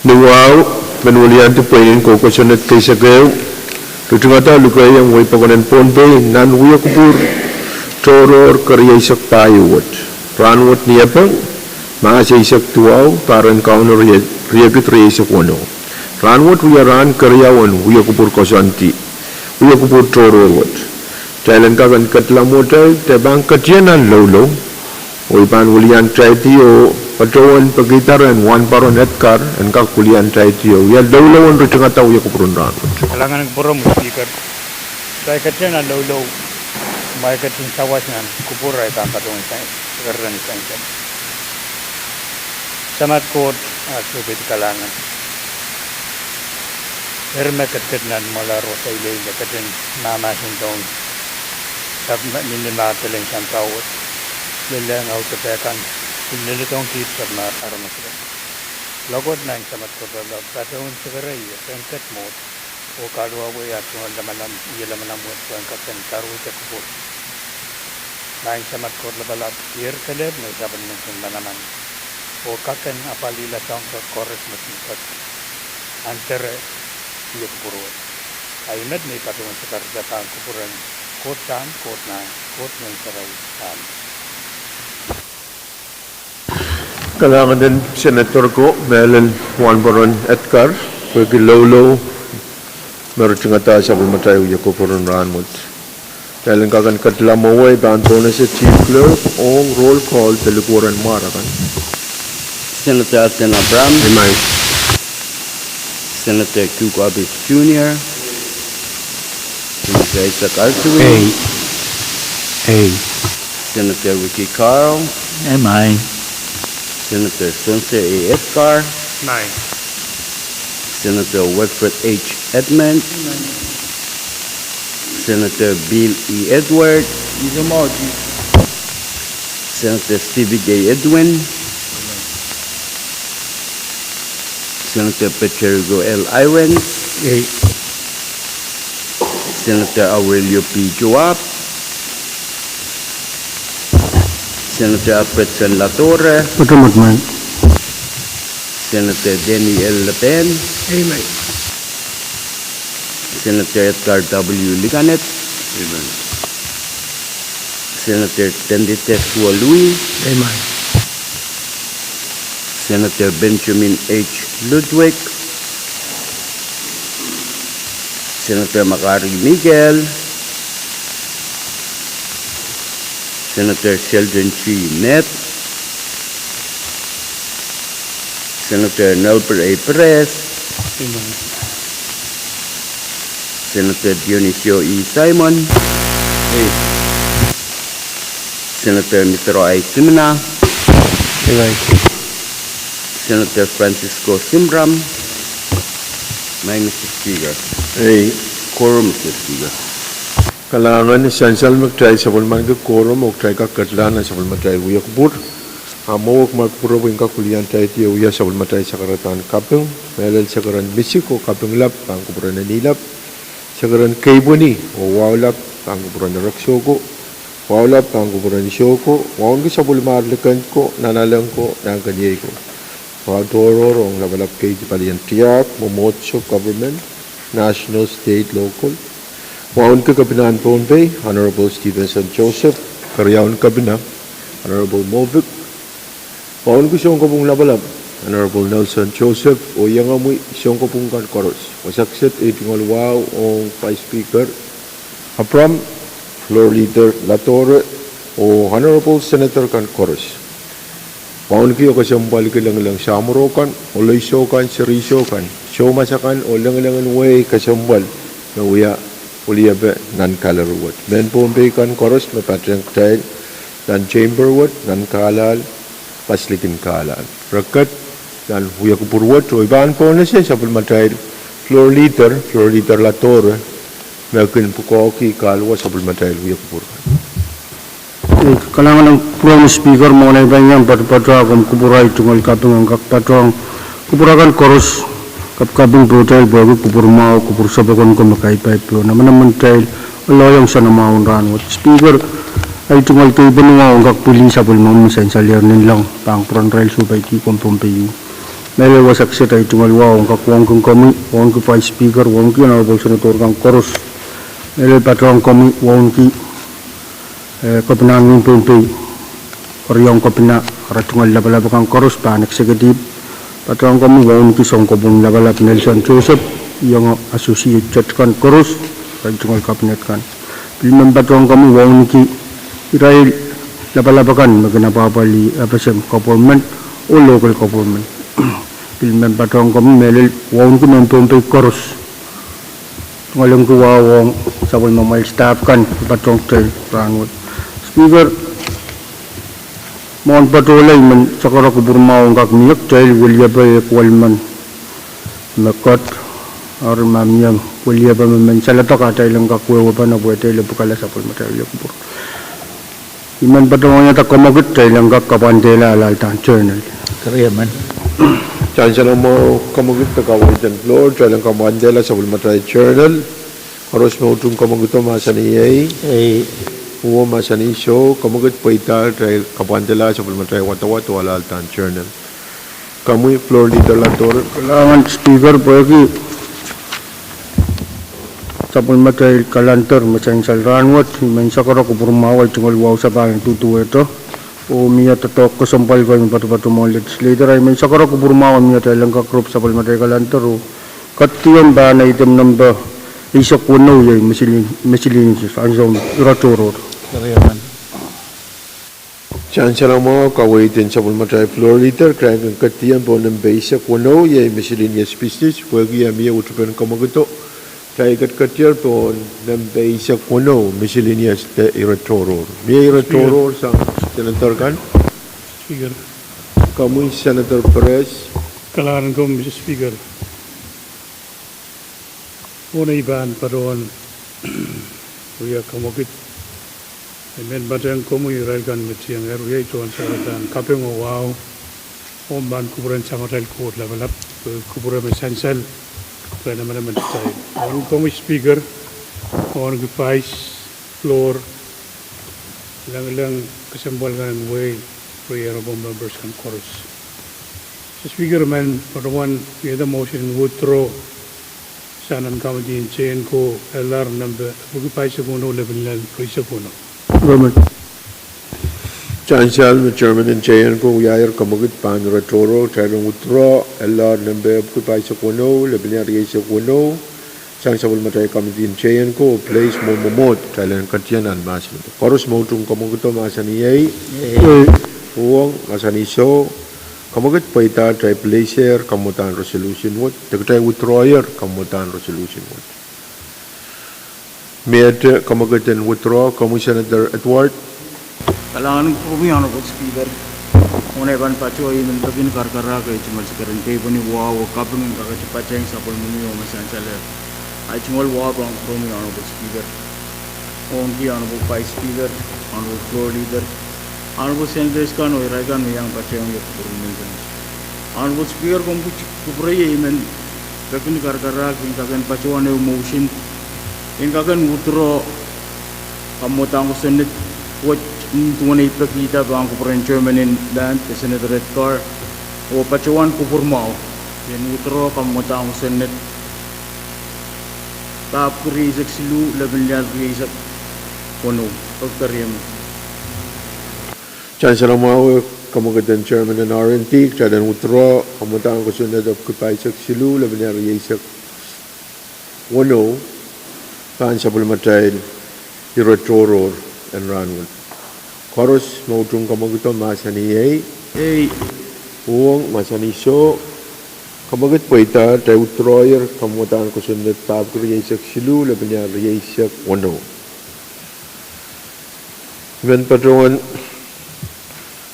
Nuwaw, manulian to Pwuhng ko kasunat kay Sagaw. Tutungata lukay ang way pakunan Pohnpei nan huya kupur. Toror karya isak payuwat. Ranwat niya pang mga sa isak tuwaw taran kaunor riyagit riya isak wano. Ranwat huya ran karyawan huya kupur kasanti. Huya kupur toror wat. Thailand kakan katlamotay tebang katyanan lolo. Uipan ulian try tiyo patawan pagitaran wan paron hetkar and kakulian try tiyo ya lolo ron tengah tahu ya kupurun ran. Kalangan ng burom speaker. Try katyanan lolo. May katin sawas nan kupuray ta patawan sa karan sa insan. Samat kot asubit kalangan. Herme katnan mala rosa ilay katin namasin dong. Sab minima teleng santawot. Lelang autopekan nilitong kit karena aramasra logod nang samat ko log patawon segarai pengkat mod o kalwa we atun lamalam yelamanam mod pengkatan taru tekupur nang samat ko labalab yer kaleb no saban ng banaman o kaken apalila tong ko kores mutkat antere yekupur ayunat ni patawon sekarja tang kupuran kotan kot nang sarai am Kalangan din senator ko Melon Juan Baron Edgar pagi lolo meron tengah sa pulmatay uya kupurun ran mod. Thailand kakan katlamaway banto na sa chief clerk o roll call talikuran marakan. Senator Alton Abram. Amen. Senator Q. Abis Jr. Senator Isaac Altui. Senator Ricky Carl. Amen. Senator Spencer A. Edgar. 9. Senator Wilfred H. Edmund. Senator Bill E. Edward. Senator Stevie J. Edwin. Senator Peterigo L. Irons. Senator Aurelio P. Joab. Senator Alfred San Latorre. Betul. Senator Denny L. Lapen. Amen. Senator Edgar W. Liganet. Amen. Senator Tenditesua Louis. Amen. Senator Benjamin H. Ludwig. Senator Macari Miguel. Senator Sheldon G. Net. Senator Nelper A. Perez. Senator Dionisio E. Simon. Senator Mr. I. Simina. Senator Francisco Simbram. Mr. Speaker. Quorum, Mr. Speaker. Kalangan essential magtry sa pulman ke quorum o try ka katlan sa pulmatay uya kupur. Amo magpuro wing ka kulian try ti uya sa pulmatay sa karatan Pwuhng melal sa karan Mexico Pwuhng lap ang kupuran na nilap sa karan Kaibuni o wawlap ang kupuran na Raksoko wawlap ang kupuran ni Shoko wawon ko sa pulmarlikan ko nanalang ko ng kanyay ko wadoror ang labalap kay di palian tiyak momotso government national state local Pwuhng ke Kabinet Pohnpei, Honorable Stevenson Joseph, Karyawan Kabinet, Honorable Movic, Pwuhng ke Siyong Kapung Labalab, Honorable Nelson Joseph, o yang amoy Siyong Kapung Kankoros, wasakset itingol wow o Vice Speaker, Abram, Floor Leader Latore, o Honorable Senator Kankoros. Pwuhng ke Okasiyong balikilang samurokan, o laysokan, sirisokan, syomasakan, o lang-langan way kasambal, na uya, Uliabe nan kalarwat. Men Pohnpei kan koros me patrang tail nan chamberwat nan kalal paslikin kalal. Rakat nan huya kupurwat o iban po na siya sa pulmatay floor leader Latore mekin pukoki kalwa sa pulmatay huya kupurkan. Kalangan ng Pwuhng speaker mo na iba niyan patapatapang kupuray tungal Pwuhng kakpatong kupurakan koros Kapkabing brutal bago kupur mau kupur sabakon ko makaipay plo naman tail loyang sa namaon ranwat speaker ay tungal kay benua ngak pulin sa pulmon minsan sa lernin lang pang pron rail subay ki Pohnpei mele wasak seta itungal wao ka Pwuhng kami Pwuhng ki Vice Speaker Pwuhng ki Honorable Senator kang Koros mele patrong kami Pwuhng ki Kopenangin Pohnpei Koryong Kopena ratungal labalaba kang Koros pan executive patrong kami Pwuhng ki Songkobong labalab Nelson Joseph yang associate judge kan Koros ratungal kabinet kan pilman patrong kami Pwuhng ki Israel labalabakan magnapapali FSM government o local government pilman patrong kami melil Pwuhng ki Pohnpei Koros ngalang ko wawong sabol mamal staff kan patrong tel ranwat speaker mohon patulay man sakara ko burmaong kak miyak tel walyabay kwalman makot or mamiyam walyabay man salata ka tel lang kakwewa pa na buhay tel bukala sapol matal yakbur iman patrongnya tak komagut tel lang kakapandela alaltan journal Kaya man. Chancellor mo kamugit na kawajan floor, Chalang Kamandela sa Bulmatay Journal, Koros mo utong kamugito masaniyay, Uwo masanisyo, kamugit paita, Kamandela sa Bulmatay Watawat, Walaltan Journal. Kamuy floor leader Lator. Kailangan speaker po lagi sa Bulmatay Kalantar, masayang salranwat, may sakara ko purmaway tungkol wow sa pangin tutuwa ito. O miya tatok ko sampal ko yung patu-patu mga legislator ay may sakara ko burmawa miya tayo lang kakrup sa Bulmatay Kalantar o katiyan ba na item number isa kuno yung Miscellaneous anong iraturo Kaya man. Chancellor mo kawajan sa Bulmatay floor leader, kaya ang katiyan po ng base kuno yung Miscellaneous business, pwede yung miya utupan kamugito. Kaya katiyar po ng base kuno Miscellaneous de iraturo. Miya iraturo sa Senator kan? Speaker. Kamu Senator Pahrek. Kailangan ko, Mr. Speaker. Una iban paron kuya kamukit. Men batang komu iralkan metiang ruya itu ansaratan kapeng wow. Omban kuburan samaral court levelap kuburan essential kaya naman tayo. Orang komu Speaker, orang vice floor lang kasambal kan way honorable members and chorus. So Speaker man, for one, we had a motion withdraw sanan committee in chain ko LR number bugipay sa kuno level lang sa kuno. Chancellor, Chairman and Chayan ko uyayar kamugit pan retoro tayo withdraw LR number bugipay sa kuno level sa kuno. Sang sa Bulmatay Committee in Chayan ko place mo momot kailan katiyanan mas Koros mo itong kamugito masaniyay Pwuhng masaniso kamugit pa ita try placer kamutan resolution what tagtay withdrawer kamutan resolution what Med kamugitan withdraw Senator Edward. Kailangan ko may ano po speaker una iban pacho ay nagtabin karkara kay chumal sa karon kay bani wow kapeng kakachapacheng sa pulmunyo masansala I chungol walk on from the honorable speaker, on the honorable vice speaker, honorable floor leader, honorable senators kan o iragan yang pachayong yung honorable speaker kung kupray imen kakin karkara kin kakin pachuan yung motion kin kakin withdraw kamutang ko senate what tunay ipakita ba ang kupray chairman in land Senator Edgar o pachuan kupurmao kin withdraw kamutang ko senate KAPWARESOU silu level risak kono pagkaryam. Chancellor mo kamugitan Chairman ng RNT kaya withdraw kamutan ko sunod of kupaysak silu level risak kono pan sa Bulmatay iratoro and ranwal. Koros mo itong kamugitan masaniyay Pwuhng masaniso kamagit po ita tayo withdrawer kamutan ko sunod KAPWARESOU silu laban niya riyak wano. Iban patrongan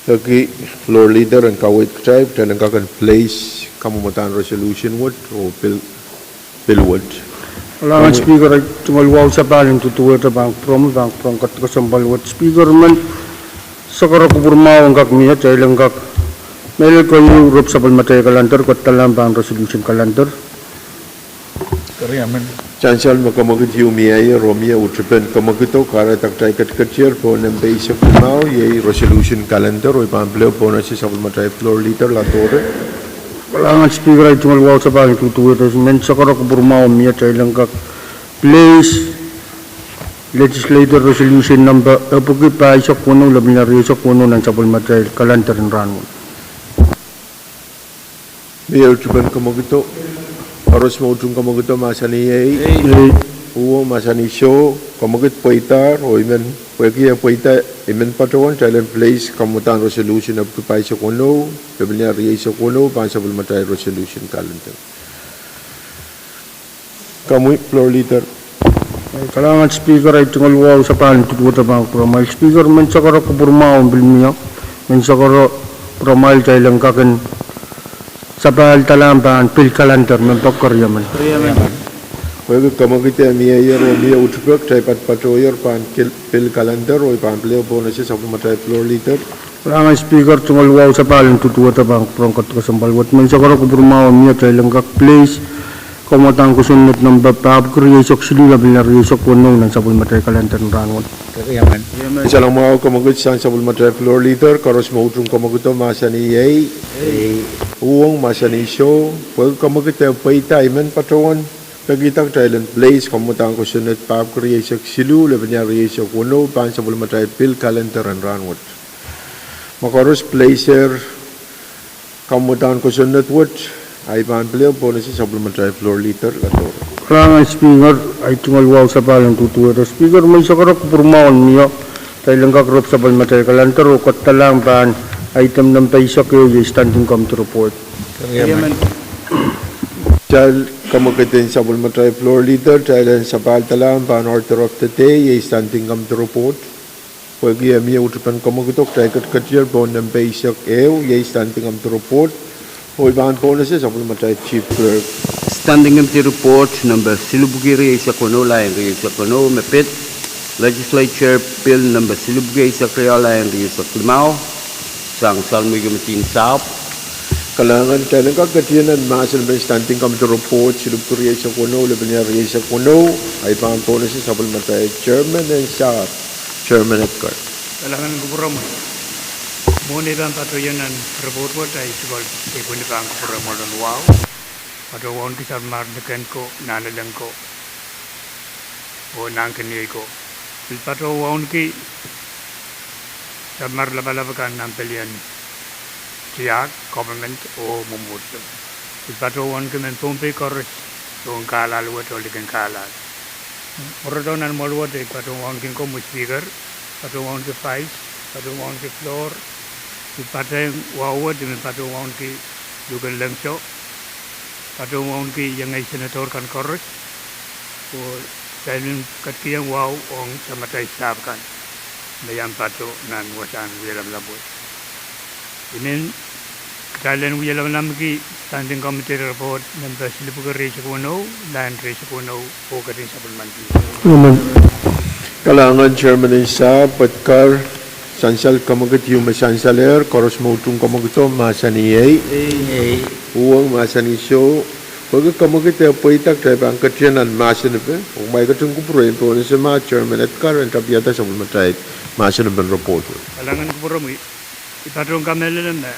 lagi floor leader and kawit tribe tayo nangkakan place kamutan resolution wood o bill wood. Kailangan speaker ay tumalwaw sa paling tutuwa ito bang from kasambal what speaker man sakara ko burmawang kak miya tayo lang kak Mele ko Europe sa Bulmatay Kalantar ko talang bang resolution Kalantar. Kaya man. Chancellor makamagit umiyay Romeo utripen kamagito kara taktay katkatyer po ng basic kumao yay resolution calendar o ipampleo po na si sa Bulmatay floor leader Latore. Kalangan speaker ay tungal wow sa pangit tutuwa tas men sakara kubur mau miya chay lang kak place legislature resolution number puki pa isa kuno labi na riyo sa kuno ng sabol matay kalantarin ranun. Mayor Chuban Kamogito, Aros Mautong Kamogito, Masaniyay, Pwuhng, Masanisyo, Kamogit Poitar, o imen, Pwegi ang Poita, imen patawan, Thailand Place, Kamutan Resolution of Kupay sa Kuno, Labinya Riya sa Kuno, Pansabol Matay Resolution Calendar. Kamuy, floor leader. Kalangan speaker ay tungal wow sa pangit tutuwa sa pangit promal. Speaker men sakara kubur mau bilmiya, men sakara promal chay lang kakin Sabal talamban pil kalantar men pokor yaman. Pwede Kamogit ang mayor o Mia Utupek, Chay Patpatoyer, Pan Pil Calendar, o Pan Pleo Bonuses of Matay floor leader. Kalangan speaker tungal wow sa pangit tutuwa sa pangit prongkat kasambalwat men sakara kubur mau miya chay lang kak place komotang kusunod ng babab kriyesok silula binar yesok kuno ng sabol matay kalantar rangon. Isa lang mga Kamogit sa Sabol Matay floor leader, Karos Mautong Kamogito, Masaniyay, Pwuhng, Masanisyo, Pwede Kamogit ang Poita, imen patawan, Pagitang Thailand Place, Komotang kusunod Pab Kriyesok Silu, Labinya Riyesok Kuno, Pan Sabol Matay Pil Kalantar and Ranwat. Makaros Placer, Komotang kusunod Wat, ay Pan Pleo, Bonus sa Sabol Matay floor leader, Kadkadaur. Kalangan speaker ay tungal wow sa palang tutuwa sa speaker may sakara kupurmaon niya tayo lang kakrop sa balmatay kalantar o katalang pan item ng paisa kayo yung standing committee report. Chal Kamogitin Sabol Matay floor leader, Thailand sa Paltalam, Pan order of the day, yung standing committee report. Pwede yung Mia Utupan Kamogitok, tayo Kadkadaur, Bon ng paisa kayo, yung standing committee report. O ibang bonuses, Sabol Matay chief clerk. Standing committee report number Silubugi Riya sa Kuno, Layan Riya sa Kuno, Mepit. Legislature bill number Silubugi sa Kriya, Layan Riya sa Klimao. Sang Salmo Yumatin South. Kalangan tayo ng kagatiyanan, maasan ba yung standing committee report, Silubugi Riya sa Kuno, Labinya Riya sa Kuno, ay ibang bonuses, Sabol Matay chairman and staff, chairman at card. Kalangan kubura mo. Muna ibang patuyan ng report mo tayo sigol ipon ibang kubura mo ng wow. Patuwan ki sarmar dekan ko, nanalang ko, o nangkaniy ko. Patuwan ki sarmar labalabakan ng pilihan siyak, government o mumuto. Patuwan ki men Pohnpei koros, yung kalal wat o ligan kalal. Morodo nan molwat patuwan ki ko speaker, patuwan ki vice, patuwan ki floor, patuwan wawat patuwan ki yugan langsyo. Patuwan ki yang ay senator kan koros o dahil katkiyang wow ong sa matay staff kan dayan pato nan wasan wilam labot. Inin kailan wilam lam ki standing committee report ng Silubugi Riya sa Kuno, Land Riya sa Kuno o kating sa Bulmanti. Kalangan chairman and staff, Patkar, Sansal Kamogit yung Masansaler, Karos Mautong Kamogito, Masaniyay, Pwuhng, Masanisyo, Pwede Kamogit yung Poitak, tayo ba ang katiyanan, Masanipe, kung may katong kupurin po na sa mga chairman at current tapiyata sa Bulmatay, Masanipe report. Kalangan kubura mo, ipatong kamelalan na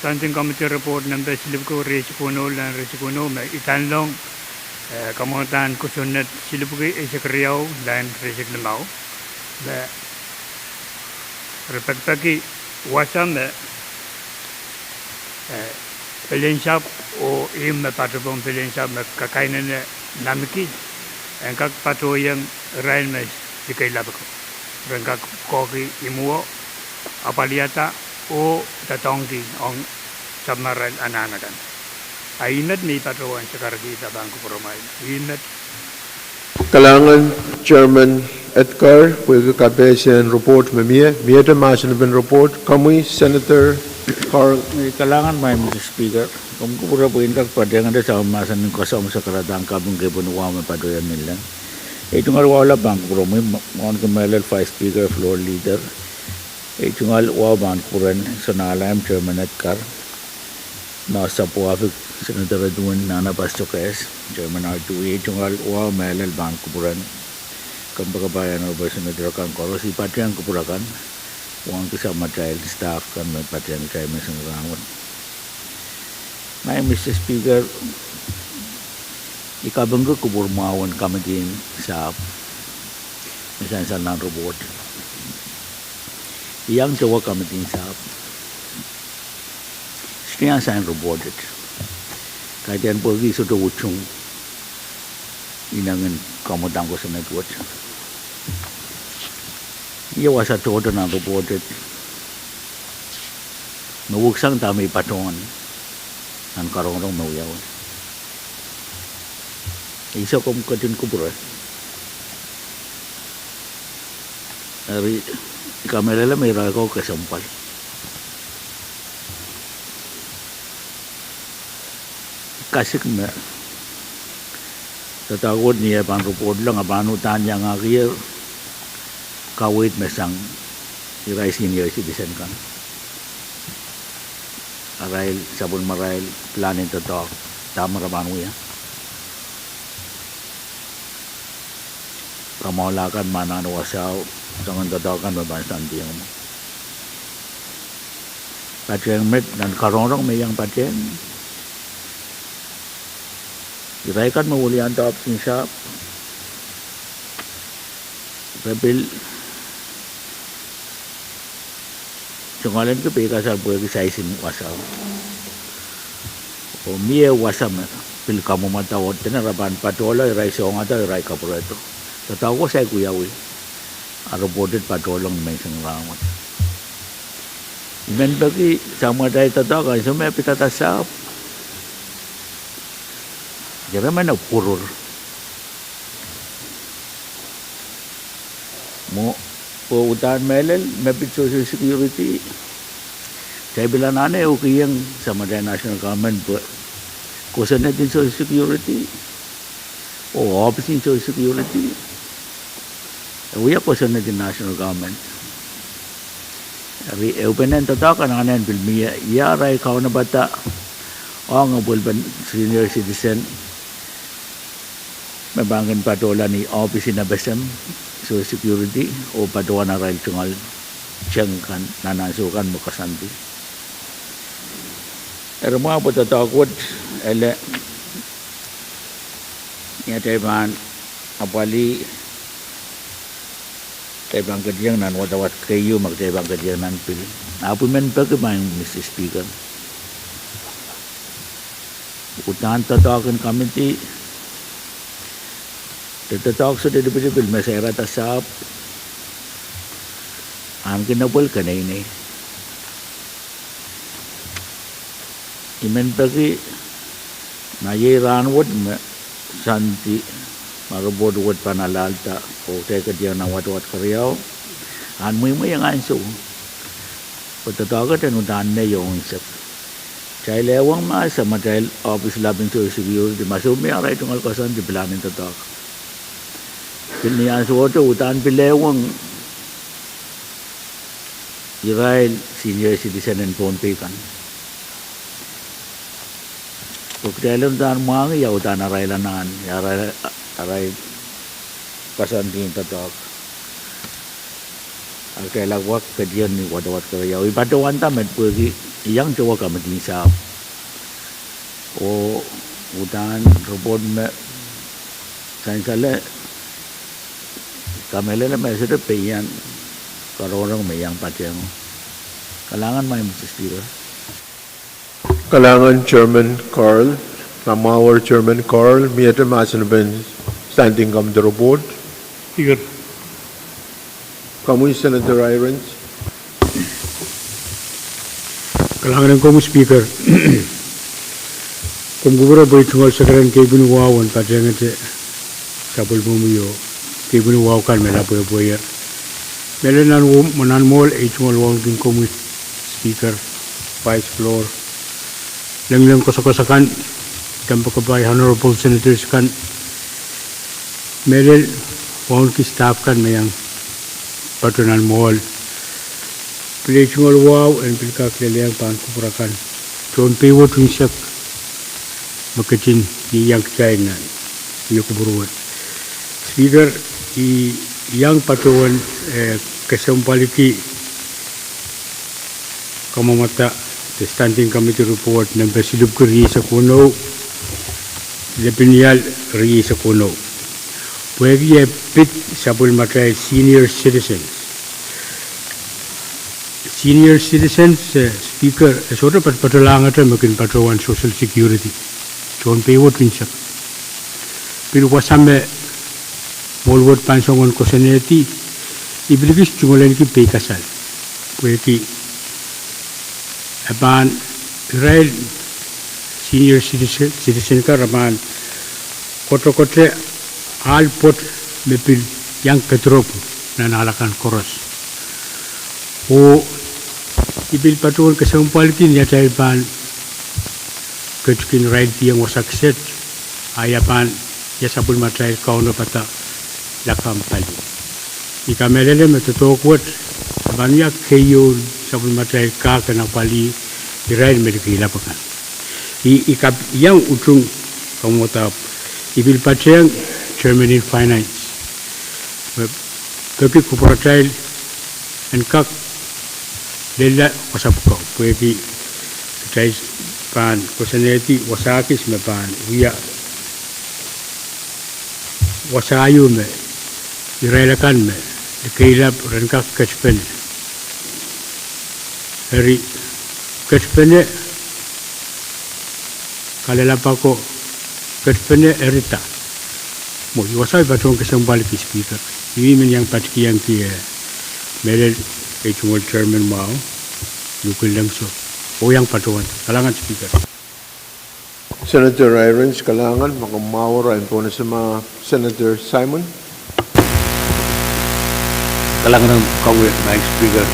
standing committee report ng Silubugi Riya sa Kuno, Land Riya sa Kuno, may itanlong kamutan kusunod Silubugi sa Kriya, Land Riya sa Klimao, Repagpagi wasam pilihan o im patupong pilihan kakainan namiki engkak patu yang rain mes dikai labako engkak koki imuo apaliata o tatongki ong samaran ananakan ainat ni patuan sekarang kita bangku peromai inat. Kalangan chairman Edgar, pwede kapesin report Mia the Masanipin report, Kamuy, Senator Carl. Kalangan may Mr. Speaker, kung kupura po yung kagpadang ada sa umasan ng kasama sa karatang kabang kayo punuwa may padoyan nila. Ito nga wala bang kupura mo, mga kumalal 5 Speaker, Floor Leader. Ito nga wala bang kupuran sa nalayam Chairman Edgar. Nasa Pwuhng, Senator Adun, Nana Pastor-Kes, Chairman R2A, ito nga wala malal bang kupuran. Kung pagkabayan o ba Senator Kang Koros, ipati ang kupurakan. Pwuhng kasama child staff kan may pati ang chairman sa ngarangon. My Mr. Speaker, ikabangga kubur mawan kamatin sa misalnya ng robot. Yang jawa kamatin sa Setiap saya robot it. Kajian pergi sudah ujung inangan kamu tangguh sana buat. Ia wasa coba na robot it. Nuwuksang tami patungan ang karong-rong nauyaw. Isa kong katin kubur. Ari kamera may rako kasampal. Kasik na tatawad niya pan report lang abanutan niya nga kaya kawit mesang iray senior citizen kan arail sabon marail planin to talk tama rabanu ya kamalakan manano wasaw sangan tatawakan mabansan diyang mo patiyang met dan karorong may yang patiyang iray kan maulian to option shop rebil sungalan ko pika sa buhay kisaisin wasaw o miye wasam pil kamu matawad tinaraban patola iray siong ata iray kapureto tataw ko sa kuyawi arobodet patolong may isang ramot imen bagi sama day tataw kan sumay pitatasap Jara mana purur. Mo po utan melel mapit social security. Saya bilang aneh ukiyang sama dengan national government po. Kusan natin social security. O office in social security. Uya kusan natin national government. Ari upenan tatakan anen bilmiya yaray kau na bata. O nga bulban senior citizen. Mabangan patola ni office na besem so security o patuwa na rail tungal siyang kan nanasukan mo kasanti. Pero mga po tatakot ele yatayman apali taybang kadyang nan wadawat kayo magtaybang kadyang nan pil. Apo men pagkamayang Mr. Speaker. Utahan tatakan kami ti Tetatak sudah dipilih masyarakat tasap, am kinapul ka na ini. Imen pagi nayiran wad santi marubod wad panalalta o teka diya na wat karyaw. An mo yung anso. Patatakat anutan na yung isip. Chay lewang sa matay office labing so security masumi aray tungal kasan di planin tatak. Kini asuoto utan pilewang Israel senior citizen in Pohnpei kan. Pagdalam dan mga ya utan aray lanan aray kasan din tatak. Ang kailagwak kadiyan ni wadawat karayaw. Ipatawan tamed pagi iyang jawa kamatin sa o utan robot me kansala Kamela na may sudah payan karorong may yang patyang kalangan may Mr. Speaker. Kalangan Chairman Carl, Kamawar Chairman Carl, miyata masan ben standing come the report. Speaker. Kamu Senator Irons. Kalangan ko Speaker. Kung gubra boy tungal sa karan kay binuwawan patyang ite sabol mumiyo. Kibun wow kan mela boya. Mela nan mol mol wong din ko Speaker, Vice Floor. Lang kosakan tampa kabay honorable senators kan. Mela wong ki staff kan mayang patronal mall. Play mol wow and pilka kleleng pan kupurakan. John Pwuhng tunsak makacin di yang China. Iyo kuburuan. Speaker yang patuan kesampaliki kamamata the Standing Committee report number silupkuri sa kuno lepinial ri sa kuno. Pwede pit sabul matay senior citizens. Senior citizens speaker sort of patulangan ito makin patuan social security. Pohnpei what winsak. Pero wasame molwot pansongon ko seneti ibligis chumulan ki pay kasal. Pwede aban Israel senior citizen ka raman kote alpot mepil yang petropu na nalakan koros. O ibil patul kesampal kin ya ban keckin right yang wasakset ayapan ya sabul matrai kau no pata lakam pali. Ika melele metotokut banyak kayu sabul matrai ka kena pali Israel mereka hilapakan. Ika yang ujung kamu tahu ibil pateng Chairman in Finance. Bagi kupuratai engkak lela wasap kau. Bagi kita pan kuseneti wasakis me pan wia wasayu me irelakan me keilap engkak kespen. Hari kespene kalalapako kespene erita. Mo wasai batong kesambal ki speaker. Ini men yang patki yang ki merel HMO chairman mau lukul langso. O yang patuan kalangan speaker. Senator Irons kalangan makamawar ayon po na sama Senator Simon. Kalangan ng kawit na speaker.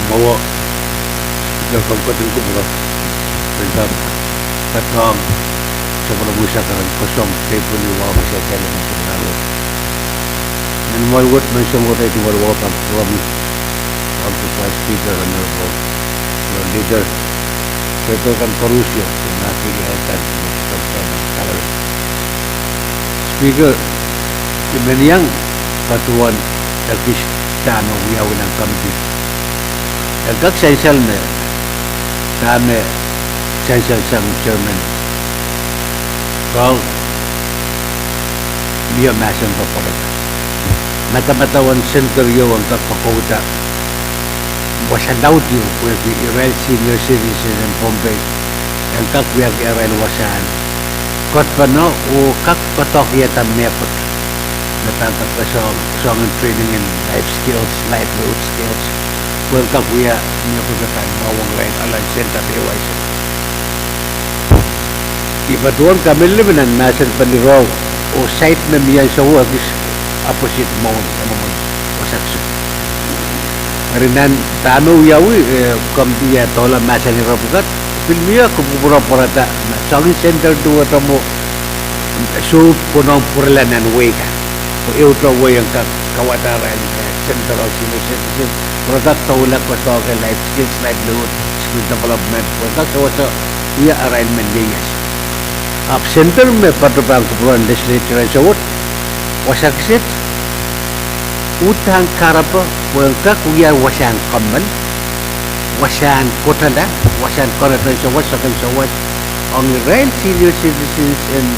Mawa ng pagkating ko mga tentang katang sa mga musa karang kosong tepo ni Wawa sa kailan ng sinalo. Nanmalwat man siya mo tayo tumalwat ang promise of the Vice Speaker and your leader. Ito kan korusyo sa nakikihatan sa mga Speaker, imaniyang patuan Turkish tano wiyawin ang kampi. Agak sensal me, kami sensal sang chairman. Kau dia macam apa? Mata-matawan center yo ang kakakota. Wasan daw tiyo, pwede Israel senior citizen in Pohnpei. Ang kakwiyag Israel wasan. Kot pa no, o kakpatok yata mepot. Natangkat ka song and training in life skills, livelihood skills. Well, kakuya niya po sa time, mawang right, alang center rewaisa. Ibatuan kami limanan, masan pa ni Raw, o site na miyan sa huwagis, opposite mo, wasakso. Marinan, tano yawi, kampiya, tola masan ni Raw bukat, filmiya, kumupura-purata, sangin center duwa tamo, so, punong purlanan way ka. O iuto way ang kawataran, central citizen, product tawag ko sa life skills, livelihood, skill development, product sa iya arraignment yes. Up center me patupang kupuan legislature sa wot, wasaksit, utang karapa, wangka kuya wasan kaman, wasan kotanda, wasan korata sa wot, sakan sa wot, ang real senior citizens and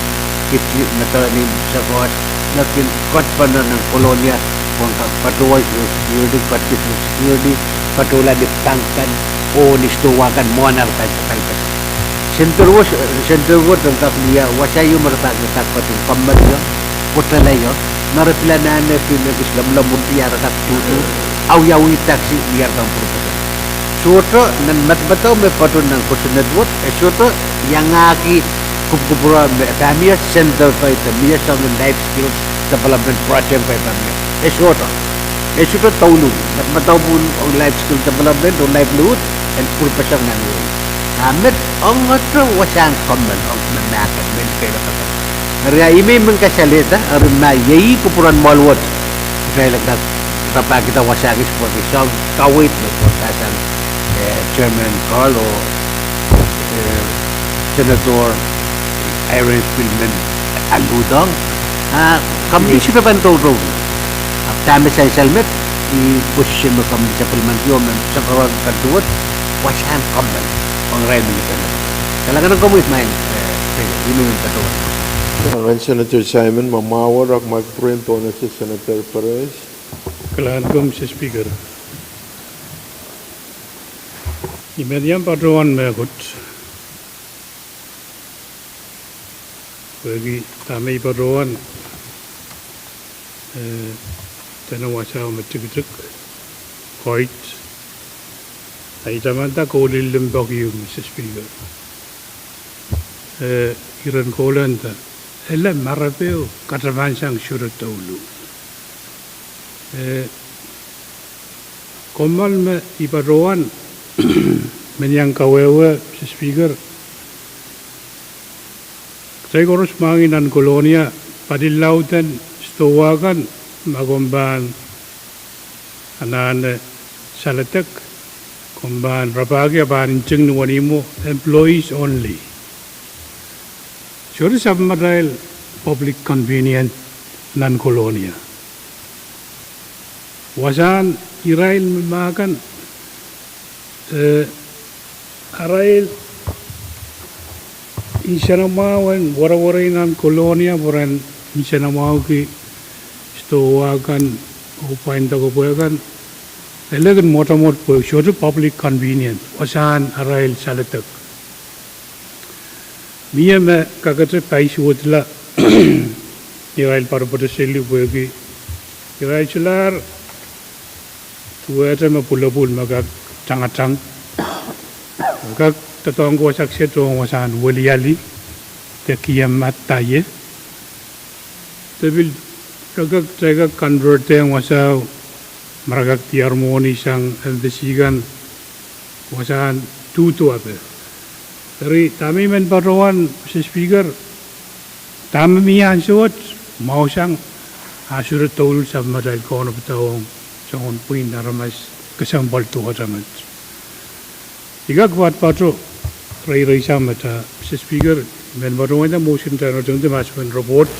kitli matani sa wot, nakin kot pa na ng kolonya, wangka patuwal security, particular security, patula di tangkan, o nistuwakan mo nartan sa tangkas. Center was ang kakliya, wasayo maratak na takpating kamad yun, kutala yun, narapilanan na pinag-islam lamon tiyara kak tuto, awyawi taksi biyar kang purpasa. Suoto, nan matbataw may patun ng kusunadwot, suoto, yang aki kupkupura, kamiya center pa ito, miya sa life skills development project pa ito. Suoto, taulong, matbataw po ang life skill development o livelihood, and purpasa ng nanuwi. Amit ang otro wasang common ang nanakan men kaya kata. Ria ime mengkasalita arma yei kupuran malwat. Kaya lagak kapag kita wasagis po isang kawit na pagkasan Chairman Carlo Senator Irene Spillman aludang kami siya bantaw ro. Kami sa salmet i posisyon mo kami sa Pilmantiyo sa kawan kaduot wasan kamban pengrain kita. Kalau kamu main, ini betul. Dengan Senator Simon mamawar ak magpren po na si Senator Perez. Kalahankom Mr. Speaker. Imediam patroan megot. Bagi kami patroan tanah wasa metik-tik koit. Ay tamanta kolil lembag yung Mr. Speaker. Iran kolanta. Ella marapeo katavansang surat taulu. Komal me iparoan menyang kawewe Mr. Speaker. Saya korus manginan kolonia padilautan stowakan magomban anan salatek komban rapagi aban jeng nuanimo employees only. Sure submarine public convenient non-colonia. Wasan Israel memakan Israel insyaallah wara-wara non-colonia bukan insyaallah ki stowakan upain tagopoyakan elegan motamot po sure public convenient wasan Israel salatek. Mia me kakatre pais wotla Israel parapata selu bagi Israel celar tuwete me pulapul magak cangatang magak tatonggo sakse to wasan waliali te kiamat taye tebil kagak jaga convert yang wasa maragak ti harmoni sang besigan wasan tutu apa. Dari kami menparuan Mr. Speaker, kami mian suat mau sang asurat taul sama dari kono Pwuhng jangan puin naramas kesambal tuh ramat. Jika kuat patro rai sama ta Mr. Speaker menparuan itu motion tanah jengde masuk report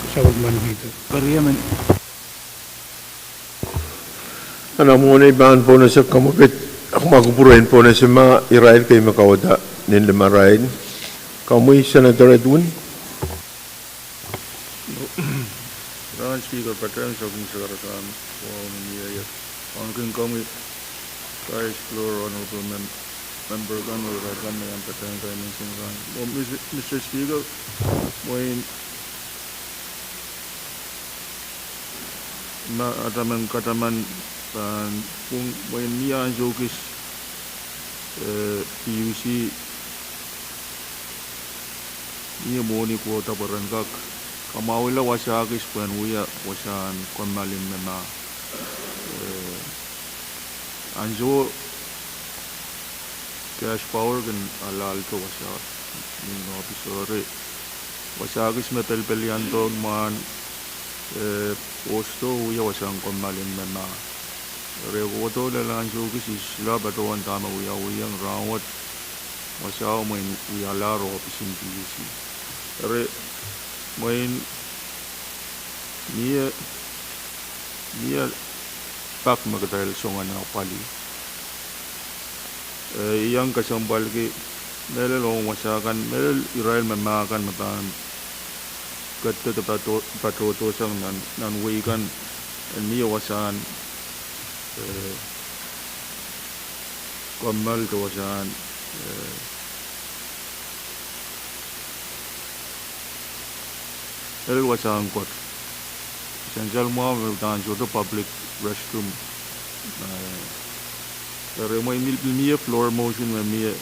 kesabut man kita. Parliament. Anak mo na iban po na sa kamukit ako magpupuruin po na sa mga Israel kay makawada nin lemarain. Kamu Senator Edwin? Ran Speaker Pahrek sa kumsaratan po niya. Ang kami ka explore honorable member kan urakan yang Pahrek kay mention. Mr. Speaker, moin na kataman dan Pwuhng moin niya jokis PUC Ia moni kuota barangkak kamawila wasakis puan uya wasan konmalin mena anjo cash power kan alal to wasak ni officer wasakis metal pelianto man posto uya wasan konmalin mena regoto la anjo kis la batuan tama uya uyang rawat wasau main uya laro opisin PUC Re main niya pak magdahil songan na pali yang kasambal ki melelong wasakan melel Israel memakan matan katte patroto sang nan weikan niya wasan kamal to wasan El wasan kot. Essential mo dan jodo public restroom. Pero mo miya floor motion mo miya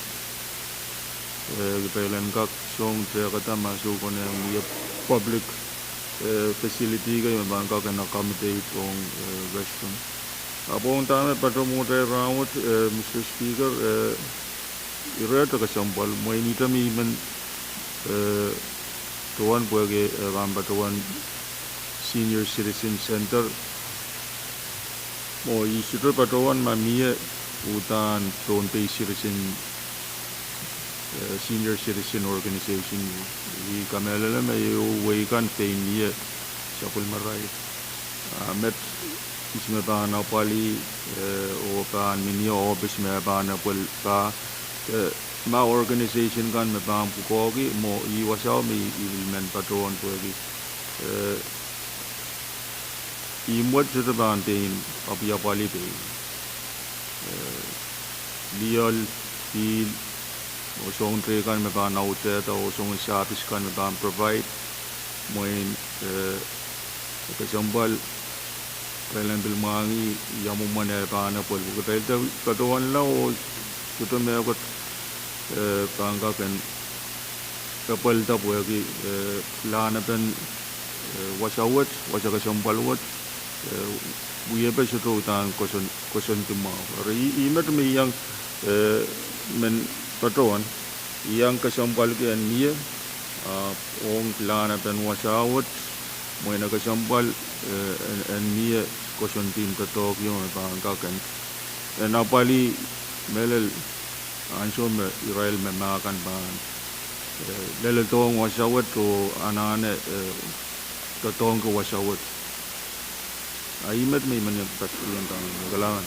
kailan kak song kata masuk ko na miya public facility kayo mabangka ka na accommodate kong restroom. Apong tama patro mo tayo round Mr. Speaker irata kasampal mo inita mi man tuan bagi tuan Senior Citizen Center mo isu patuan mamia utan Pohnpei Senior Citizen Organization di kamela may weikan pay niya sa kulmaray met isme bana pali o kan minio office me bana pul ka ma organization kan me bang pukogi mo I wasau mi men patron pukogi I muat jeta ban tein apia pali pe lial il o song tre kan me ban autte ta o song service kan me ban provide mo in ka jambal kailan bilmangi yamu mane bana pul ko tail ka to wan la o to me ko pangka kan kapal ta pukogi lana pen wasawat wasaka jambal wat buya pa siya utang koson tumaw. Ri imat may yang men patroan yang kasampal ke niya ong lana pen wasawat mo na kasampal niya koson tim tatok yung pangkakan. Napali melel anso me Israel me makan ban lele tong wasawat to anane tatong ko wasawat. Aimat may manyapat yung kalangan.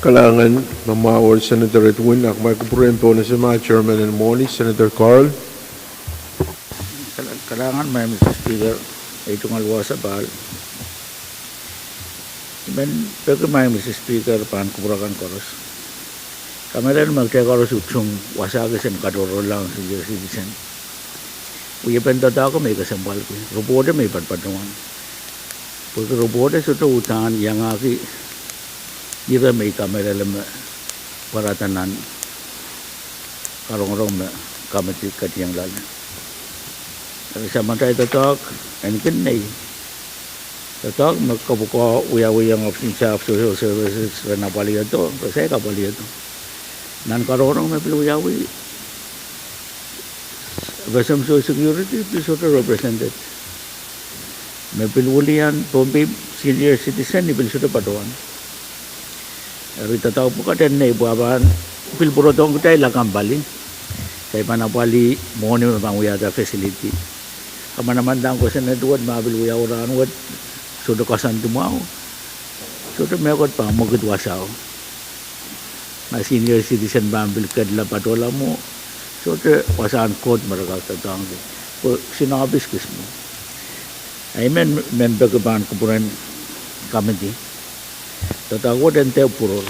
Kalangan, mamawal Senator Edwin, akmay kupurin po na si mga Chairman and Moni, Senator Carl. Kalangan may Mr. Speaker, ay tungal sa bahal. Pero may Mr. Speaker, paan kupurakan koros. Kami rin magkakaros utsong wasagisan kadoro lang sa citizen. Uya pentata ako may kasambal ko. Rupoda may patpatungan. Porque robot itu tu utan yang aki ira may kamera lem paratanan karong me kamati katiang lala. Tapi samantay tatak enkin nei tatak magkabuko uyang option sa social services na pali ito kasi kapali ito nan karong me pluyawi Basam Social Security is represented. May pilwulian Pohnpei senior citizen ni bil sudah patuan. Rita tahu buka dan nei buaban pil burodong kita ilakam bali. Saya mana bali mohon memang ada facility. Kamana-mana dang ko sana duat mabil uya orang wat sudah kasan tu mau. Sudah mekot pa mo gudwasaw. Na senior citizen bambil kadla patola mo. Sudah wasan code mereka tatang. Sinabis kismo. I member ke ban kupuran committee. Tatago dan teo purol.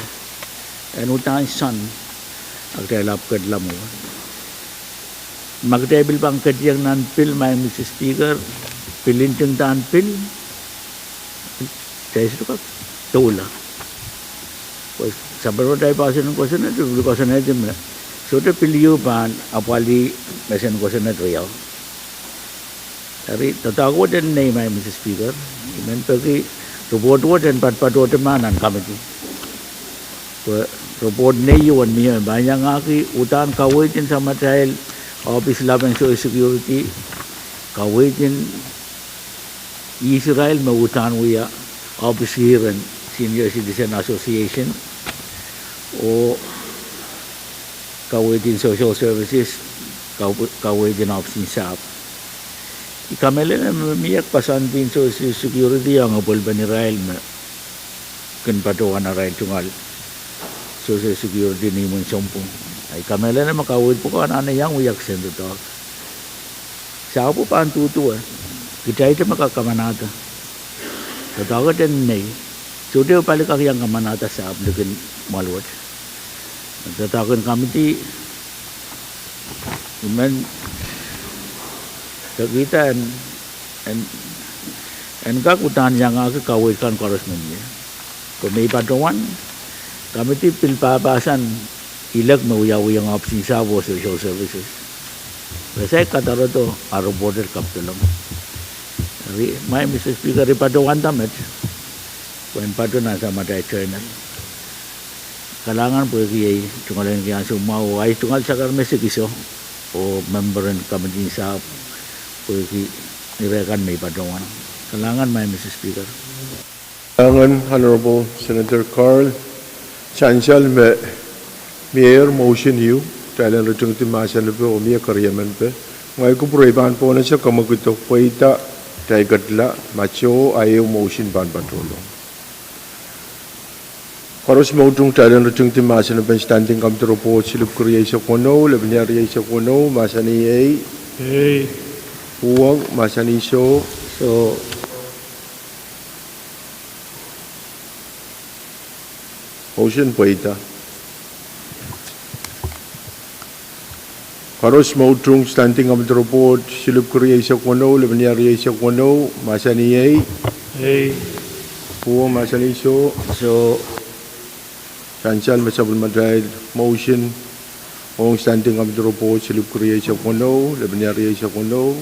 And utan san agday lap kadla mo. Magdebil bang kadyang nan pil may Mr. Speaker pilin ting tan pil. Kaya ito ka tula. Sabar mo tayo pasin ng kosan na ito. Kosan na ito mo. So ito piliyo ban apali mesen kosan na ito yaw. Tapi tatago din na may Mr. Speaker. Iman pagi robot dan pat-pat manan kami tu. Robot na yun niya. Banyak ngaki utan kawin din sama dahil Office Lab and Social Security kawin din Israel mautan uya Office here and Senior Citizen Association o kawin din Social Services kawin din Office SAP. Ikamela na miyak pasan din Social Security ang apol ba ni Rael na kanpatuan na Rael tungal Social Security ni mo sompong. Ay kamela na makawid po ka na yang uyak sendo to. Siya po pa ang tutu kita ito makakamanata. Tatawa din na so diyo pala kakiyang kamanata sa aplikan malwat. Tatawagan kami di iman kita and kakutan yang aku kawitkan korosmennya. Kami patuan kami ti pilpapasan ilag mauyaw-yang opsi sa social services. Kasi kataro to aro border kaptulang. May Mr. Speaker patuan tamet. Kung patuan sa matay channel. Kalangan po kiyay tungalan kaya sumao ay tungal sa karmesikiso o member and committee sa pwede nirekan may patuan. Kalangan may Mr. Speaker. Kalangan Honorable Senator Carl Chancel Mayor motion you Thailand return to Masan pe o Mia Karyaman pe ngai ku proiban po na siya kamagutok po ita tay gadla macho ayaw motion ban patulong. Karos mautung talan rutung ti masana ben standing kam to report silip kuriya sa kono lebnya riya sa kono masani ay Pwuhng masani so motion paita Karos mautung standing kam to report silip kuriya sa kono lebnya riya sa kono masani ay Pwuhng masani so Chancel masabul madai motion Pwuhng standing up the report silip kuriya sa kono lebnya riya sa kono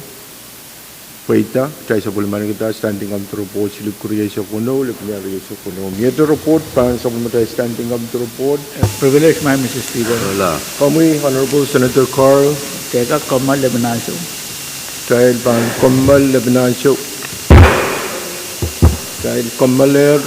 paita chai sabul man kita standing up the report silip kuriya sa kono lebnya riya sa kono mieto report pan sabul madai standing up the report Privilege, my Mr. Speaker. Kamui Honorable Senator Carl Teka Kamal Lebananso. Child pan Kamal Lebananso Child Kamaler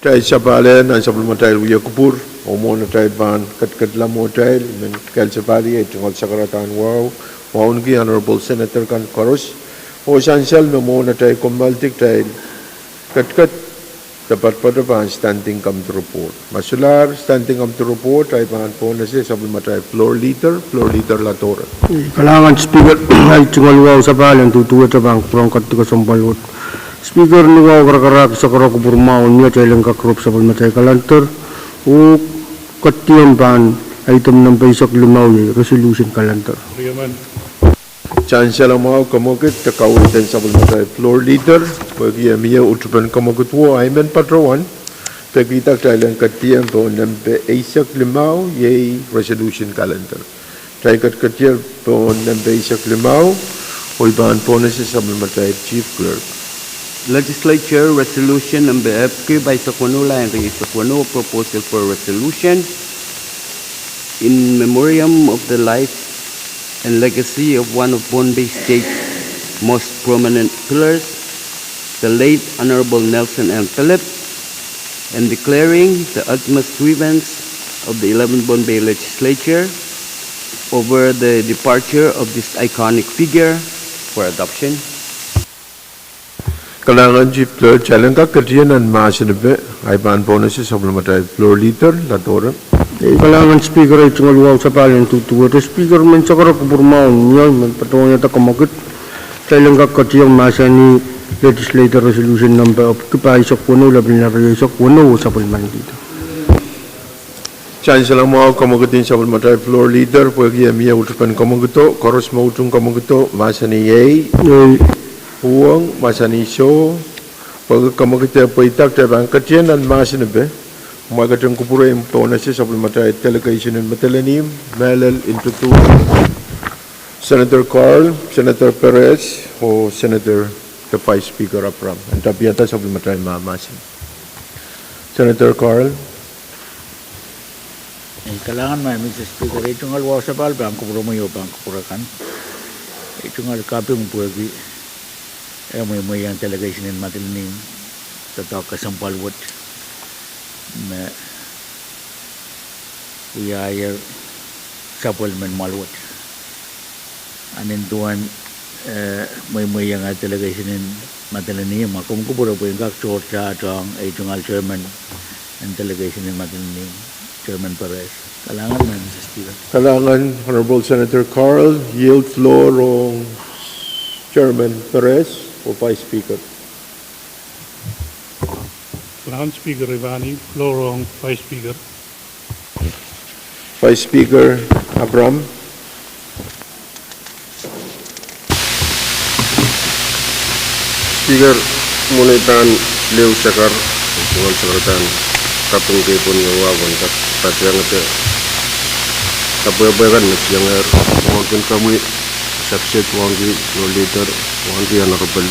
Tayo sa balen, ang sabon mo tayo uya kupur, umo na tayo ban, katkadla mo tayo, men kail sa bali, ay tungkol sa karatan, wow, ngi Honorable Senator kan Koros, o esensyal na mo na tayo kumbaltik tayo, katkat, dapat pa ban standing come to report. Masular, standing come to report, ay ban po na siya, sabon mo tayo floor leader latora. Kalangan speaker ay tungkol wow sa balen, tutuwa sa bang kurang katika sambalot. Speaker ni wow karak sa karak burmao niya tayo kakrop sa palmatay kalantar o katiyang ban item ng paisak limaw resolution kalantar. Chancellor mo kamokit takawitan sa palmatay floor leader pagi miya utupan kamokit wo aymen patrawan pagita tayo katiyang po ng paisak limaw yay resolution kalantar. Tayo katiyang po ng paisak limaw o iban po na siya sa palmatay chief clerk. Legislature Resolution number FK by Sakuanula and Sakuano proposal for resolution in memoriam of the life and legacy of one of Pohnpei State's most prominent pillars, the late Honorable Nelson M. Philip, and declaring the ultimate grievance of the 11th Pohnpei Legislature over the departure of this iconic figure for adoption. Kalangan Chief Clerk, challenge ka katiyan ang masinabi ay ban po na siya sa palmatay floor leader, latora. Kalangan speaker ay tungkol wow sa balen tutuwa. Speaker man sa karak burmao niya, man patawang yata kamakit. Kailan ka katiyang masa ni legislator resolution number of kipay sa kuno, labi na rin sa kuno sa palman dito. Chance lang mo kamakitin sa palmatay floor leader, pwede miya utupan kamakito, koros mo utong kamakito, masa ni Yay. Pwuhng, Miscellaneous, pag kamakita po itak tayo ang katiyan ang masinabi, umagatang kupura yung po na siya sa palmatay delegation ng Miscellaneous, Melel into two, Senator Carl, Senator Perez, o Senator the Vice Speaker Apram. Ang tapiyata sa palmatay mamasin. Senator Carl. Kailangan may Mr. Speaker, ito nga luwa sa bal, bang kupura mo yung bang kupurakan. Ito nga kapi mo pwede. May yang delegation in Matilinim tatau kasampalwat me uyayar supplement malwat anin tuan may yang delegation in Matilinim akum kubura po yung kakchor sa atong jungal chairman and delegation in Matilinim Chairman Pahrek. Kalangan man Mr. Speaker. Kalangan Honorable Senator Carl yield floor on Chairman Pahrek o Vice Speaker. Kalangan Speaker Ivani, floor on Vice Speaker. Vice Speaker Abram. Speaker, munitan Leo Sakar, Tunggal Sakaratan, Kapung Kepun Yawawan, Patyang Ate, Kapawaresu yang mungkin kami subset wangi leader wangi honorable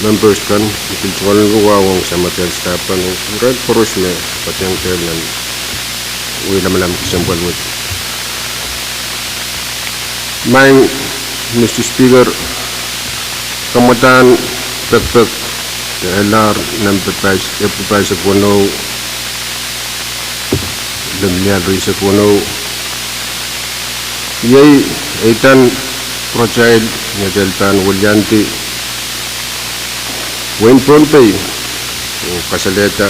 members kan mungkin cuman wawang sama tiang staffan red terus me patiang telan wila malam kesempatan wit main Mr. Speaker kemudian pek LR nampak sa kuno lemnya risa kuno yay eitan project nyajaltan Wulyanti Pohnpei kasaleta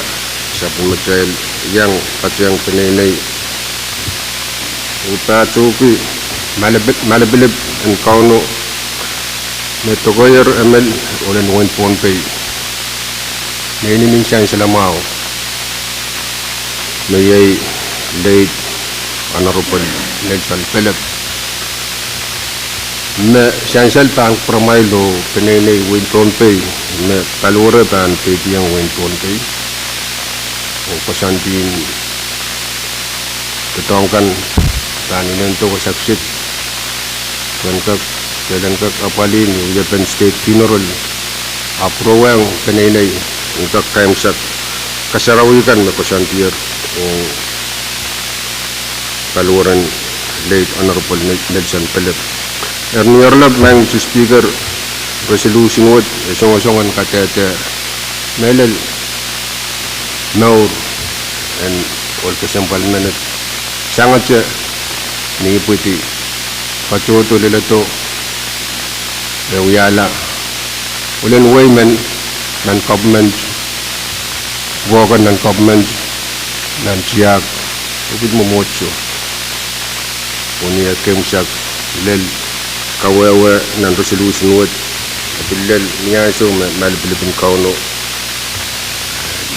sa pumajal yang patyang pinay upatuki malabilib ang kauno metogoyer ML ulan Pohnpei nainimin siya sa lamaw mayay late Honorable Nelson Philip me siyansal pang promaylo pinenay Pohnpei me kalura pan piti ang Pohnpei o pasantin ketongkan tanin to kasaksit kailan kak apalin Japan State Funeral apruwang pinenay untuk kaimsat kasarawikan me pasantier o kaluran late Honorable Nelson Philip. Niyarlab ng Speaker resolution would songan katete melel no and all kesempal minute sangat ni puti patuto lelato uyala ulen women non government wogan non government nan tiag ubid mo mocho unia kemsak lel kawewe nan resolution would bilal niya so mal bilibin kauno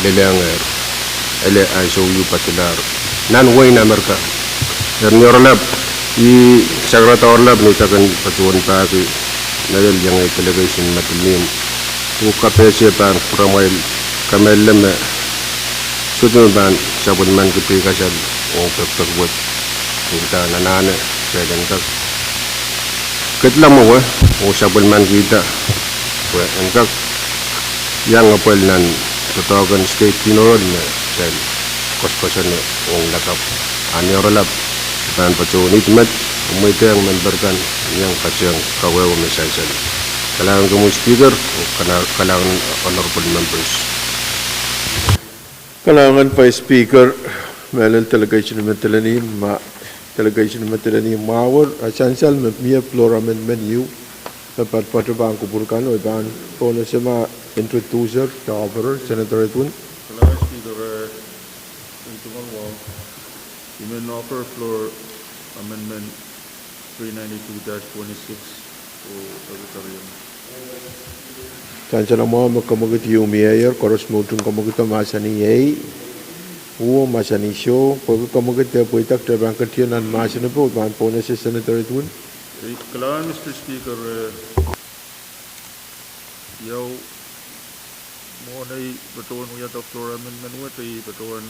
lelanger ele aiso yu patilar nan way na merka dan yorlab I sagrata orlab ni takan patuan pagi nalel yang delegation matlim u kapese pan pramail kamellem sudun ban sabun man ke pikasal o pek buat kita nanane pegan tak ketlam o sabun man kita wa engkak yang apel nan totogan state pinol ne sel kos-kosan ong lakap ani orlab dan pacunit mat umite yang memberkan yang kacang kawew mesajal kalangan kamu speaker kalangan honorable members kalangan pa speaker melel delegation metelani mawar asansal mia floor amendment you dapat patubang kuburkan oiban pona sema introducer cover senator Pwuhng kalangan speaker intumal wall Human offer floor amendment 392-26 for auditorium. Chancellor mo makamagit yung mayor koros mo tung kamagit masani ay uo masani show pag kamagit po itak trabang katiyan an masani po ban po na si Senator Pwuhng. Kalangan Mr. Speaker yaw mo na batuan mo yata floor amendment mo ay batuan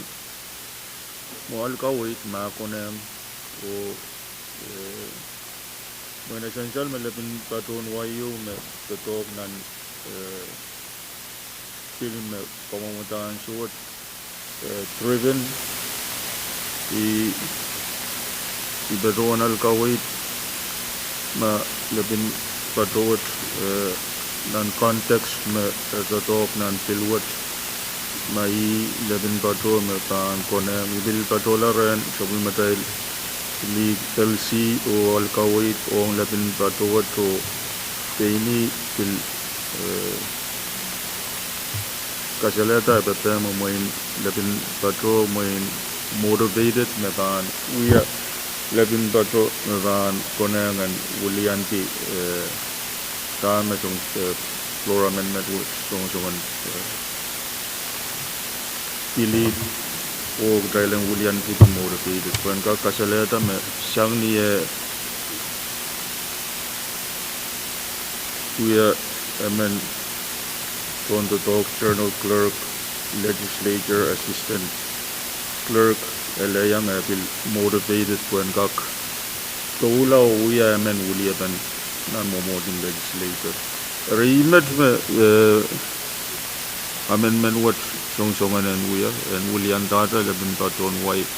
mo alkawit makonem o mo na essential malapin patun wayo me totok nan film pamamutan suot driven I batuan alkawit ma lapin patut nan context me totok nan pilwat mai labin pato me pan kone mibil patola ren sabul matail li LC o alkawit o labin pato to peini pil kasaleta betem moin labin pato moin motivated me pan uya labin pato me pan kone ngan ulianti ta me song floor amendment song Ili o drailang ulian itu motivated. Puan ka kasaleta me siang ni kuya amen konto talk journal clerk legislature assistant clerk elayang apil motivated puan ka kaula uya amen uliaban nan momoding legislator. Rimet me amendment what song-songan and William Data labin paton white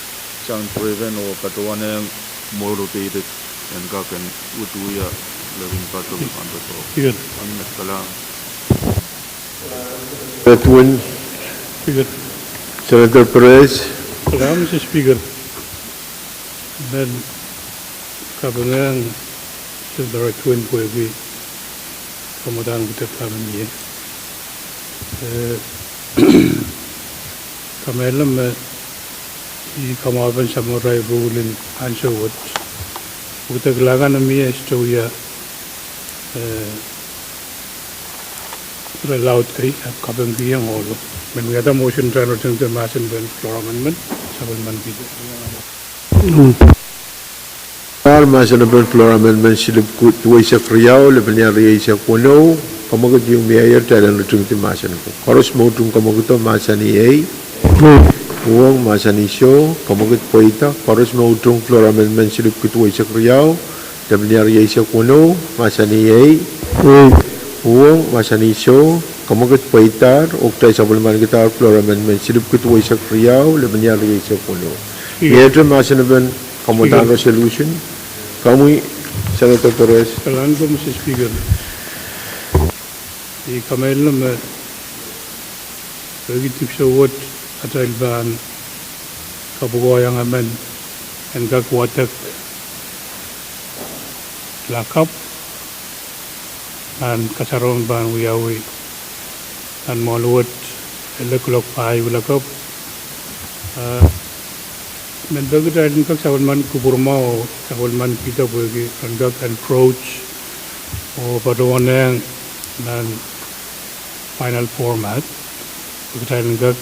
sang driven or patuan yang motivated and kakan utuya labin paton anto Good. ang nagkala Pwuhng Speaker. Senator Perez Kalam Mr. Speaker. Dan kabangang Senator Pwuhng Pwuhng kemudian kita kami ni. Kamelam I kamaban samurai rule in answer what uta glagan mi estoya allowed kai kabang biyang holo men we ada motion try to the mass and floor amendment sabal man bi Al masanabel floor amendment silip kuway sa kriyaw lebalnya riyay sa kuno kamagat yung mayor tayo lutung ti masan ko koros mo tung kamagat masani ay Pwuhng masani show kamagat po ita koros mo tung floor amendment silip kuway sa kriyaw lebalnya riyay sa kuno masani ay Pwuhng masani show kamagat po ita uktay sa bulman kita floor amendment silip kuway sa kriyaw lebalnya riyay sa kuno mayor masanabel kemudian resolution kami Senator Perez kalan ko Mr. Speaker I kamelna me begitu sewot atau ilban kabugoyang amen engkak watak lakap dan kasaron ban wiyawi dan maluat elekulok pai ulakap men begitu engkak sawan kuburmau sawan kita bagi engkak approach o paduanang dan final format begitu engkak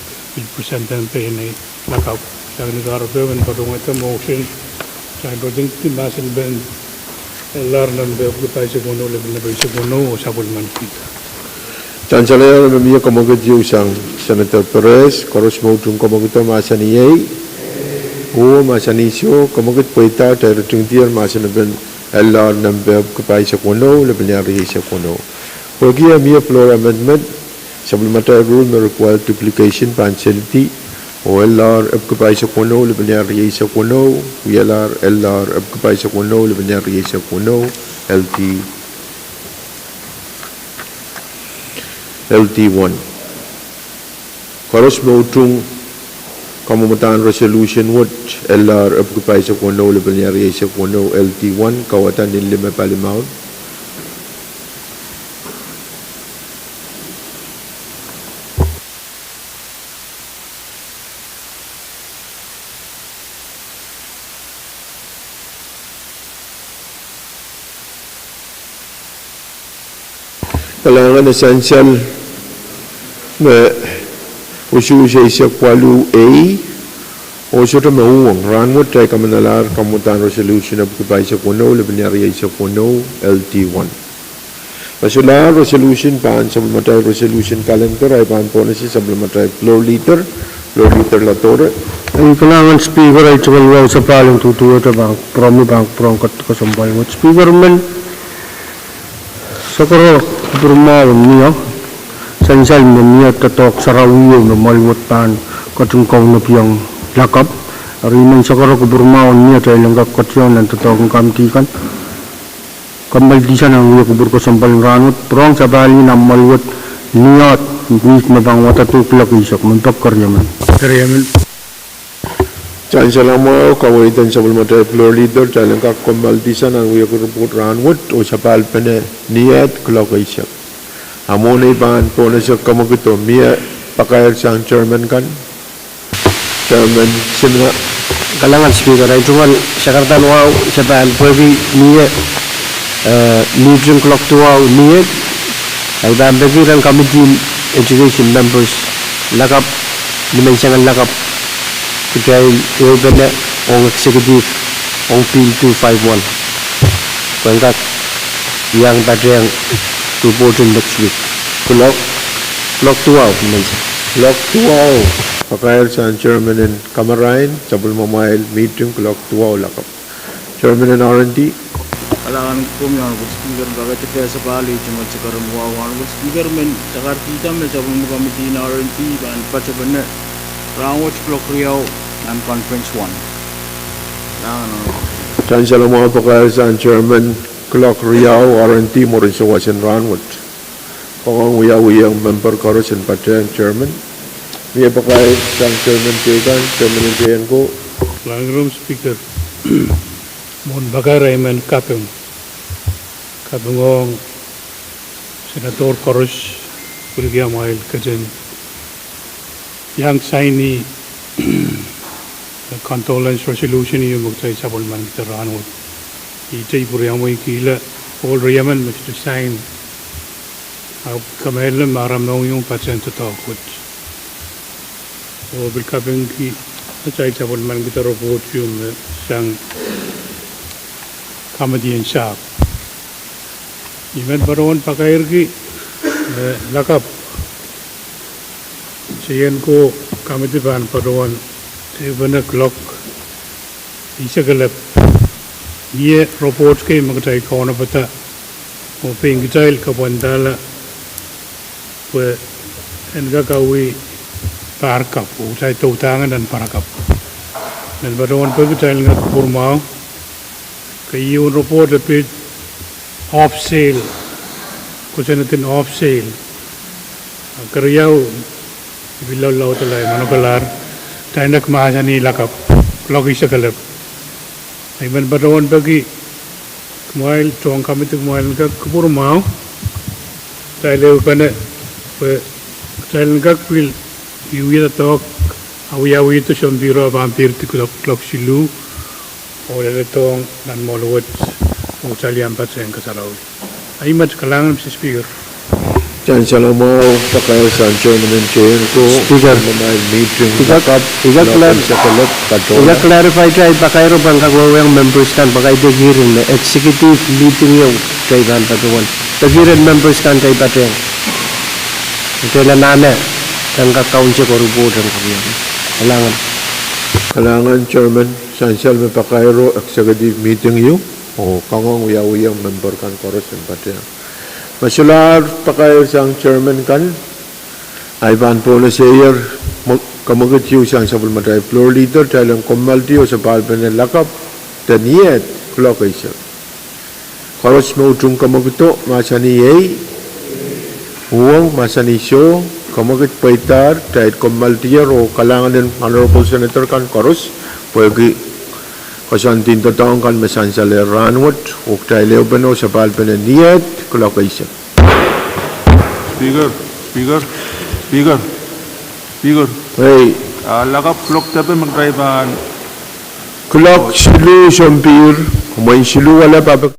present ini lakap yang negara beban paduangan itu motion saya berjeng masin ben larnan beberapa sekono lebih sekono sabun man kita. Chancellor memia komoget usang Senator Perez koros mautung komoget masani yei o masani sio komoget poita dari tungtiar masan ben LR number kepai sekono lebih nyari sekono. Bagi memia floor amendment supplementary rule require duplication partiality o LR kepai sekono lebih nyari sekono LR kepai sekono lebih nyari sekono LT1 koros mautung kamutan resolution wood LR kepai sekono lebih nyari sekono LT1 kawatan din 5 Palimount kalangan essential usul saya kualu A usul tu Pwuhng rangut saya kamenalar kamutan resolution of kepai sekono lebih nyari sekono LT1 pasulah resolution pan supplementary resolution kalender ay pan policy supplementary floor liter latore ay kalangan speaker ay cuman sa paling tutuwa ta bang prongkat kasambal mo speaker man sakaro bermain niya sansal niya tatok sarawiyo na malwatan katungkaw na piyang lakap ariman sakaro bermain niya tayo lang kakatyon ng tatok ng kamtikan kamaldisan ang wiyo kubur ko sampal ranot prong sa bali na malwat niya wik na bang watatuklak isak magpagkaryaman Chancellor mo kawitan sa supplementary floor leader talang kakumaldisan ang wiyo kubur ranot o sa palpene niyat kulakaisak amo na iban po na siya kamagito miya pakayar siyang chairman kan chairman simna kalangan speaker ay tuwan Jakarta wow sa ban pwede niya meeting clock tuwaw niya ay bambagiran committee education members lakap dimensional lakap kaya iwan na ang executive ang P251 pangkat yang tadi yang reporting next week clock 12 clock 12 pakayar siyang chairman and kamarain sabul mamail meeting clock 12 lakap chairman and R&D kalangan kami ang speaker bagat kaya sa bali cuma sekarang wawan speaker men cakar kita men sabun muka miti na R&D ban paca bener rawat clock riau dan conference 1 Chancellor mo pakayar siyang chairman clock riau R&D mo rin sa wasan ranwat kung uyang member karosan paca chairman niya pakayar siyang chairman tiyan ko Langrum speaker mon bagara men Pwuhng senator koros kulgia mail kajen yang saini condolence resolution yung magtay sabol man terano itay puriamo ikila all riaman must sign kamel maram no yung patient to talk with o bil Pwuhng ki atay sabol man kita report yung sang kamadian sharp event baron pakair ki lakap siyan ko kamadiban paron 7 o'clock isa galap ye report ke magtay ko na bata o pingitail ka bandala pe enga kawi parkap o tay tutangan dan parakap dan baron pagitail ngat purmao kay yung report at off sale kusa natin off sale Kerjau bilau telai manokalar taindak mahasani lakap logi sekalap. Iman berawan bagi kemail tuang kami tu kemail ka kupur mau. Taileu kana tail ka pil iuya tok awi tu sondiro vampir tu klok silu. Oleh tong dan molwat ucalian patsen kasarau. Aimat kalangan si speaker. Chan Salamo, Pakay Sancho, Menenchen, Speaker. Meeting, clarify tayo pakayro bang kagwawang members kan pakay dagirin na executive meeting yung kay Van Patuan. Dagirin members kan kay Pateng. Ito na nana ang kakaunsi ko rubutan ko yan. Kalangan Chairman, Sansal may pakayro executive meeting yung o kangong uyawiyang member kan koros ng Pateng. Masular pakay sang chairman kan ay ban po na siya kamagat yung sang sabol matay floor leader talang komalti o sa palpan ng lakap taniyat klok ay siya karos mo utong kamaguto masani ay Pwuhng masani siyo kamagat paitar tahit komalti o kalangan ng honorable senator kan karos pwede kasantin totoong kan masansalir ranwat o tayo leobano sa palpan ng niyat klok ay siya. Speaker. Hey. Lakap clock tapi magdrivean. Klok silu sampir, kumain silu wala babak.